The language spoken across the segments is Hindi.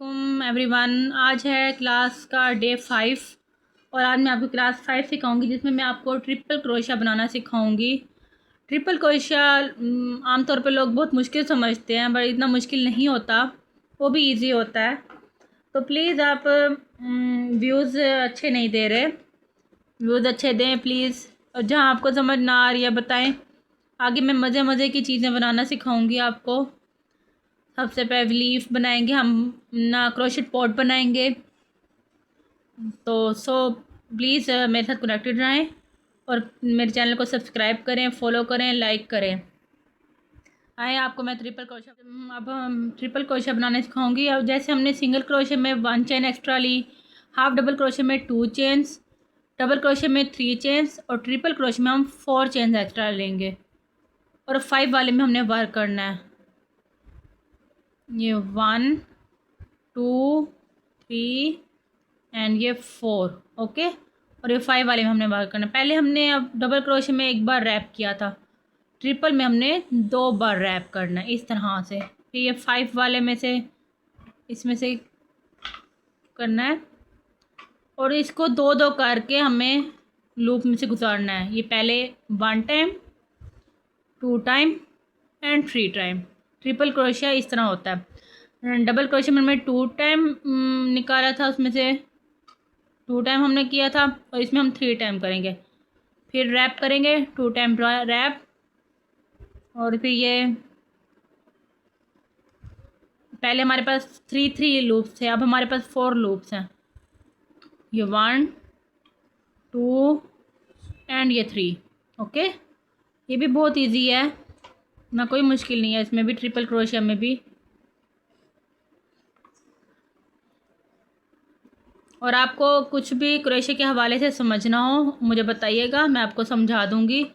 वालेकुम एवरीवन। आज है क्लास का डे 5 और आज मैं आपको क्लास 5 सिखाऊंगी जिसमें मैं आपको ट्रिपल क्रोशिया बनाना सिखाऊंगी। ट्रिपल क्रोशिया आमतौर पर लोग बहुत मुश्किल समझते हैं, बट इतना मुश्किल नहीं होता, वो भी इजी होता है। तो प्लीज़ आप व्यूज़ अच्छे नहीं दे रहे, व्यूज़ अच्छे दें प्लीज़। और जहाँ आपको समझ ना आ रही है बताएं। आगे मैं मज़े मज़े की चीज़ें बनाना सिखाऊंगी आपको। सबसे पहले लीफ बनाएंगे हम ना, क्रोशेट पॉट बनाएंगे। तो प्लीज़ मेरे साथ कनेक्टेड रहें और मेरे चैनल को सब्सक्राइब करें, फॉलो करें, लाइक करें। आए आपको मैं अब हम ट्रिपल क्रोशिया बनाने सिखाऊंगी। अब जैसे हमने सिंगल क्रोशिया में 1 चेन एक्स्ट्रा ली, हाफ डबल क्रोशिया में 2 चेन्स, डबल क्रोशिया में 3 चेन्स और ट्रिपल क्रोशिया में हम 4 चेन्स एक्स्ट्रा लेंगे और 5 वाले में हमने वर्क करना है। ये 1 2 3 एंड ये 4, ओके। और ये 5 वाले में हमने वर्क करना। पहले हमने अब डबल क्रोशिया में एक बार रैप किया था, ट्रिपल में हमने 2 बार रैप करना है इस तरह से। फिर ये 5 वाले में से इसमें से करना है और इसको 2 करके हमें लूप में से गुजारना है। ये पहले 1 time, 2 time and 3 time. Triple crochet इस तरह होता है। डबल क्रोशिया में हमने 2 टाइम निकाला था, उसमें से 2 टाइम हमने किया था और इसमें हम 3 टाइम करेंगे। फिर रैप करेंगे, 2 टाइम रैप और फिर ये पहले हमारे पास 3 लूप्स थे, अब हमारे पास 4 लूप्स हैं। ये 1 2 एंड ये 3, ओके। ये भी बहुत इजी है ना, कोई मुश्किल नहीं है इसमें भी, ट्रिपल क्रोशिया में भी। और आपको कुछ भी क्रोशिया के हवाले से समझना हो मुझे बताइएगा, मैं आपको समझा दूंगी।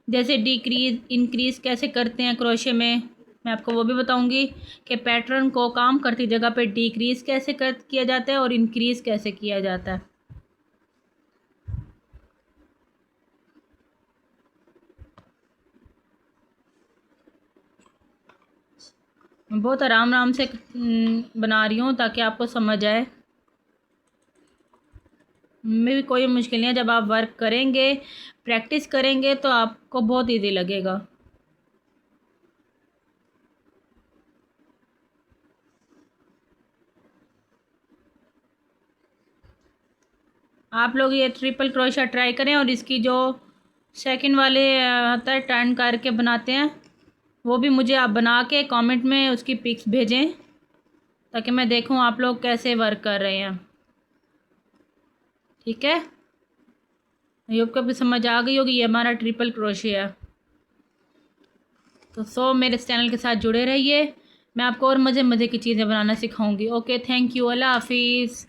जैसे डिक्रीज़ इंक्रीज़ कैसे करते हैं क्रोशिया में, मैं आपको वो भी बताऊंगी कि पैटर्न को काम करती जगह पे डिक्रीज़ कैसे किया जाता है और इंक्रीज़ कैसे किया जाता है। बहुत आराम से बना रही हूँ ताकि आपको समझ आए। में भी कोई मुश्किल नहीं है, जब आप वर्क करेंगे, प्रैक्टिस करेंगे तो आपको बहुत इजी लगेगा। आप लोग ये ट्रिपल क्रोशिया ट्राई करें और इसकी जो सेकंड वाले आता है टर्न करके बनाते हैं, वो भी मुझे आप बना के कमेंट में उसकी पिक्स भेजें ताकि मैं देखूं आप लोग कैसे वर्क कर रहे हैं, ठीक है। ये आपको भी समझ आ गई होगी, ये हमारा ट्रिपल क्रोशिया है। तो मेरे इस चैनल के साथ जुड़े रहिए, मैं आपको और मज़े मज़े की चीज़ें बनाना सिखाऊंगी। ओके, थैंक यू, अल्लाह हाफिज़।